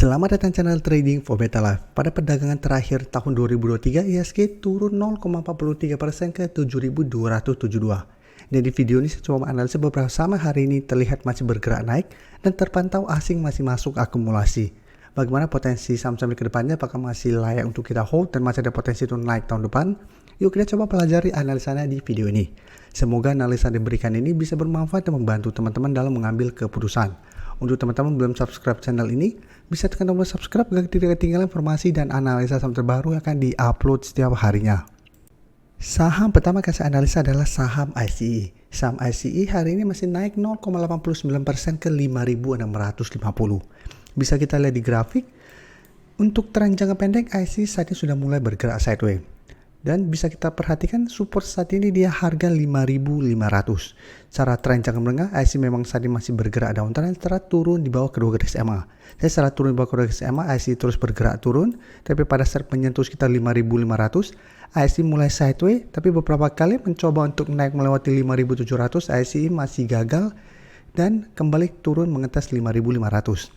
Selamat datang channel Trading for Better Life. Pada perdagangan terakhir tahun 2023, IHSG turun 0,43% ke 7.272. Dan di video ini saya coba menganalisa beberapa saham hari ini terlihat masih bergerak naik dan terpantau asing masih masuk akumulasi. Bagaimana potensi saham-saham ke depannya, apakah masih layak untuk kita hold dan masih ada potensi untuk naik tahun depan? Yuk kita coba pelajari analisanya di video ini. Semoga analisa yang diberikan ini bisa bermanfaat dan membantu teman-teman dalam mengambil keputusan. Untuk teman-teman belum subscribe channel ini, bisa tekan tombol subscribe agar tidak ketinggalan informasi dan analisa saham terbaru yang akan di-upload setiap harinya. Saham pertama yang saya analisa adalah saham ICE. Saham ICE hari ini masih naik 0,89% ke 5.650. Bisa kita lihat di grafik, untuk tren jangka pendek ICE saat ini sudah mulai bergerak sideways. Dan bisa kita perhatikan support saat ini dia harga 5.500. Secara tren jangka menengah, ICE memang saat ini masih bergerak downtrend setelah turun di bawah kedua garis EMA. Jadi setelah turun di bawah kedua garis EMA, ICE terus bergerak turun, tapi pada saat menyentuh sekitar 5.500, ICE mulai sideways, tapi beberapa kali mencoba untuk naik melewati 5.700, ICE masih gagal dan kembali turun mengetes 5.500.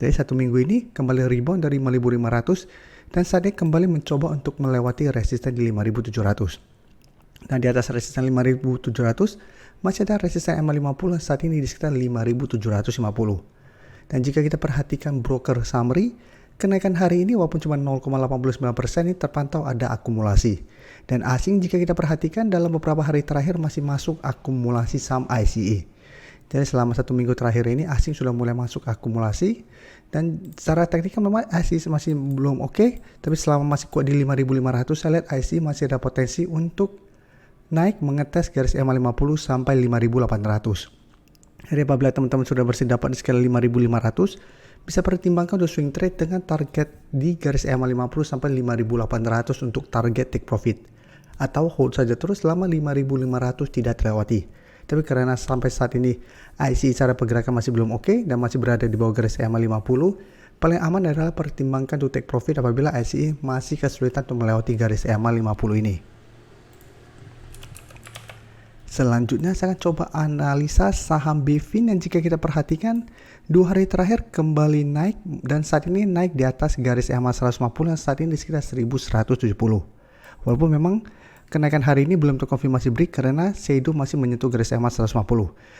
Jadi satu minggu ini kembali rebound dari 5.500 dan saat ini kembali mencoba untuk melewati resisten di 5.700. Dan di atas resisten 5.700 masih ada resisten MA50 saat ini di sekitar 5.750. Dan jika kita perhatikan broker summary, kenaikan hari ini walaupun cuma 0,89% ini terpantau ada akumulasi. Dan asing jika kita perhatikan dalam beberapa hari terakhir masih masuk akumulasi saham ICE. Jadi selama satu minggu terakhir ini asing sudah mulai masuk akumulasi dan secara teknikal memang ICE masih belum oke, tapi selama masih kuat di 5.500 saya lihat ICE masih ada potensi untuk naik mengetes garis EMA50 sampai 5.800. Jadi apabila teman-teman sudah bersih dapat di skala 5.500, bisa pertimbangkan untuk swing trade dengan target di garis EMA50 sampai 5.800 untuk target take profit, atau hold saja terus selama 5.500 tidak terlewati. Tapi karena sampai saat ini ICE cara pergerakan masih belum oke dan masih berada di bawah garis EMA50, paling aman adalah pertimbangkan to take profit apabila ICE masih kesulitan untuk melewati garis EMA50 ini. Selanjutnya saya akan coba analisa saham BFIN yang jika kita perhatikan 2 hari terakhir kembali naik dan saat ini naik di atas garis EMA150 yang saat ini di sekitar 1170. Walaupun memang kenaikan hari ini belum terkonfirmasi break karena shadow masih menyentuh garis EMA 150.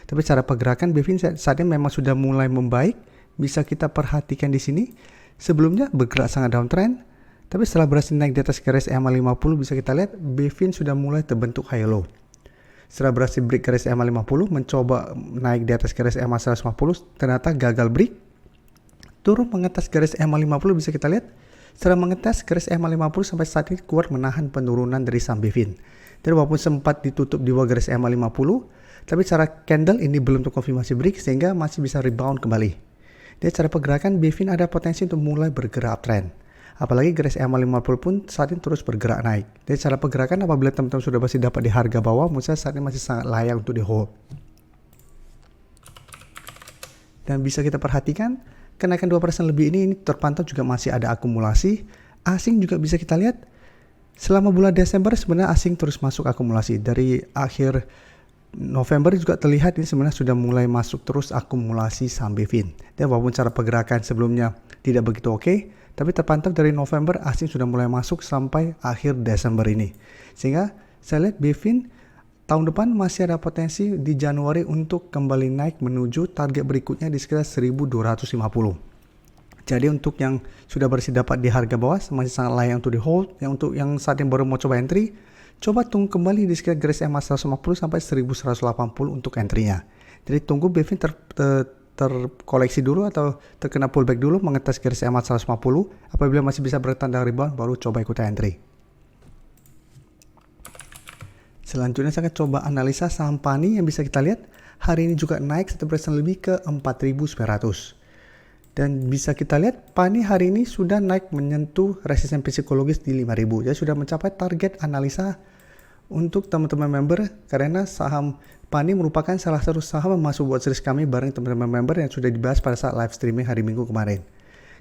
Tapi cara pergerakan BFIN saat ini memang sudah mulai membaik. Bisa kita perhatikan di sini. Sebelumnya bergerak sangat downtrend, tapi setelah berhasil naik di atas garis EMA 50 bisa kita lihat BFIN sudah mulai terbentuk high low. Setelah berhasil break garis EMA 50, mencoba naik di atas garis EMA 150, ternyata gagal break. Turun mengetas garis EMA 50 bisa kita lihat. Setelah mengetes garis EMA50 sampai saat ini kuat menahan penurunan dari saham BFIN. Jadi walaupun sempat ditutup di bawah garis EMA50, tapi secara candle ini belum terkonfirmasi break sehingga masih bisa rebound kembali. Jadi cara pergerakan BFIN ada potensi untuk mulai bergerak uptrend. Apalagi garis EMA50 pun saat ini terus bergerak naik. Jadi cara pergerakan apabila teman-teman sudah masih dapat di harga bawah, menurut saya saat ini masih sangat layak untuk di hold. Dan bisa kita perhatikan kenaikan 2% lebih ini terpantau juga masih ada akumulasi. Asing juga bisa kita lihat selama bulan Desember sebenarnya asing terus masuk akumulasi. Dari akhir November juga terlihat ini sebenarnya sudah mulai masuk terus akumulasi saham BFIN. Dan walaupun cara pergerakan sebelumnya tidak begitu oke, tapi terpantau dari November asing sudah mulai masuk sampai akhir Desember ini. Sehingga saya lihat BFIN tahun depan masih ada potensi di Januari untuk kembali naik menuju target berikutnya di sekitar 1.250. Jadi untuk yang sudah bersih dapat di harga bawah masih sangat layak untuk di hold. Yang untuk yang saat ini baru mau coba entry, coba tunggu kembali di sekitar garis EMA 150 sampai 1.180 untuk entry-nya. Jadi tunggu BFIN terkoleksi dulu atau terkena pullback dulu mengetes garis EMA 150. Apabila masih bisa bertanda rebound baru coba ikut entry. Selanjutnya saya akan coba analisa saham PANI yang bisa kita lihat hari ini juga naik 1% lebih ke 4.900. Dan bisa kita lihat PANI hari ini sudah naik menyentuh resisten psikologis di 5.000. Jadi sudah mencapai target analisa untuk teman-teman member karena saham PANI merupakan salah satu saham yang masuk watchlist kami bareng teman-teman member yang sudah dibahas pada saat live streaming hari Minggu kemarin.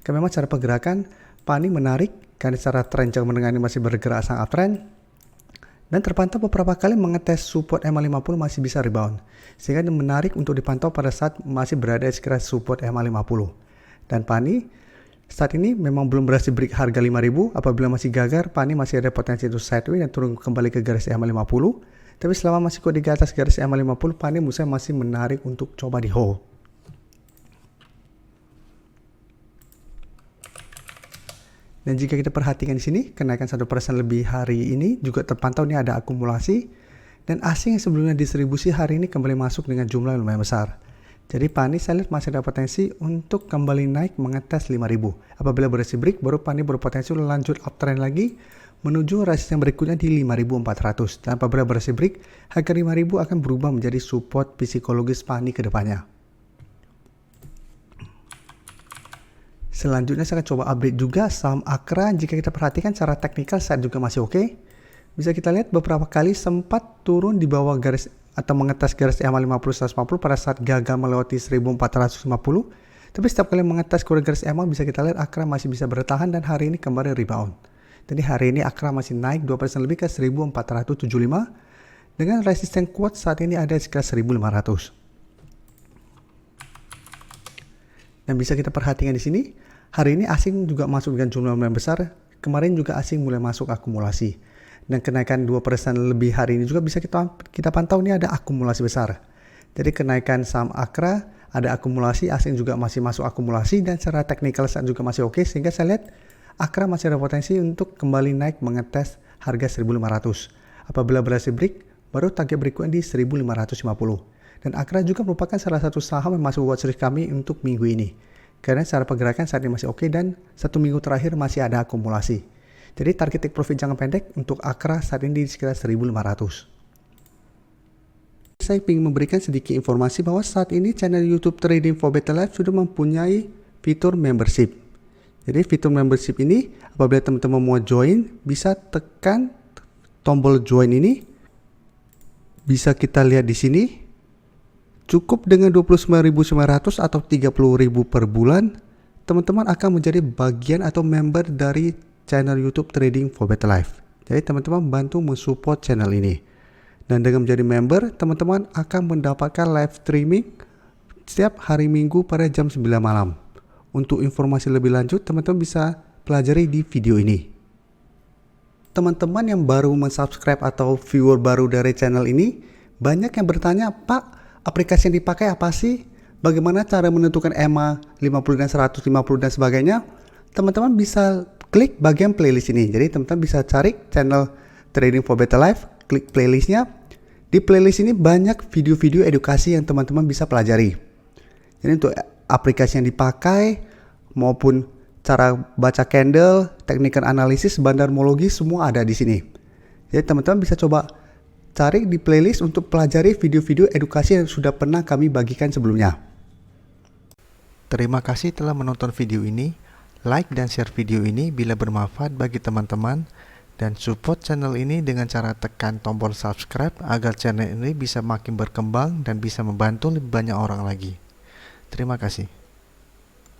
Karena memang cara pergerakan PANI menarik karena secara tren jangka menengah ini masih bergerak sangat uptrend. Dan terpantau beberapa kali mengetes support EMA50 masih bisa rebound. Sehingga menarik untuk dipantau pada saat masih berada di sekitar support EMA50. Dan PANI Saat ini memang belum berhasil break harga 5.000. Apabila masih gagal, Pak ini masih ada potensi untuk sideways dan turun kembali ke garis EMA 50. Tapi selama masih kuat di atas garis EMA 50, Pak ini menurut saya masih menarik untuk coba di hold. Dan jika kita perhatikan di sini, kenaikan 1% lebih hari ini juga terpantau ini ada akumulasi. Dan asing yang sebelumnya distribusi hari ini kembali masuk dengan jumlah yang lumayan besar. Jadi Pak ini saya lihat masih ada potensi untuk kembali naik mengetes 5.000. Apabila berhasil break, baru Pak ini berpotensi lanjut uptrend lagi menuju resisten berikutnya di 5.400. Dan apabila berhasil break, harga 5.000 akan berubah menjadi support psikologis Pak ini ke depannya. Selanjutnya saya akan coba update juga saham Akra. Jika kita perhatikan secara teknikal saat juga masih oke. Bisa kita lihat beberapa kali sempat turun di bawah garis atau mengetes garis EMA 50-150 pada saat gagal melewati 1450. Tapi setiap kali mengetes garis EMA bisa kita lihat Akra masih bisa bertahan dan hari ini kembali rebound. Jadi hari ini Akra masih naik 2% lebih ke 1475 dengan resisten kuat saat ini ada sekitar 1500. Dan bisa kita perhatikan di sini, hari ini asing juga masuk dengan jumlah yang besar. Kemarin juga asing mulai masuk akumulasi. Dan kenaikan 2% lebih hari ini juga bisa kita pantau ini ada akumulasi besar. Jadi kenaikan saham Akra ada akumulasi, asing juga masih masuk akumulasi dan secara teknikal saat juga masih oke. Sehingga saya lihat Akra masih ada potensi untuk kembali naik mengetes harga 1.500. Apabila berhasil break, baru target berikutnya di 1.550. Dan Akra juga merupakan salah satu saham yang masuk watchlist kami untuk minggu ini. Karena secara pergerakan saat ini masih oke dan 1 minggu terakhir masih ada akumulasi. Jadi target take profit jangka pendek untuk Akra saat ini di sekitar 1.500. Saya ingin memberikan sedikit informasi bahwa saat ini channel YouTube Trading for Better Life sudah mempunyai fitur membership. Jadi fitur membership ini apabila teman-teman mau join bisa tekan tombol join ini. Bisa kita lihat di sini. Cukup dengan 29.900 atau 30.000 per bulan, teman-teman akan menjadi bagian atau member dari channel YouTube Trading for Better Life. Jadi teman-teman bantu mensupport channel ini. Dan dengan menjadi member, teman-teman akan mendapatkan live streaming setiap hari Minggu pada jam 9 malam. Untuk informasi lebih lanjut, teman-teman bisa pelajari di video ini. Teman-teman yang baru mensubscribe atau viewer baru dari channel ini, banyak yang bertanya, Pak, aplikasi yang dipakai apa sih? Bagaimana cara menentukan EMA 50 dan 150 dan sebagainya? Teman-teman bisa klik bagian playlist ini. Jadi teman-teman bisa cari channel Trading for Better Life, klik playlistnya. Di playlist ini banyak video-video edukasi yang teman-teman bisa pelajari. Jadi untuk aplikasi yang dipakai maupun cara baca candle, teknikal analisis, bandarmologi semua ada di sini. Jadi teman-teman bisa coba cari di playlist untuk pelajari video-video edukasi yang sudah pernah kami bagikan sebelumnya. Terima kasih telah menonton video ini. Like dan share video ini bila bermanfaat bagi teman-teman. Dan support channel ini dengan cara tekan tombol subscribe agar channel ini bisa makin berkembang dan bisa membantu lebih banyak orang lagi. Terima kasih.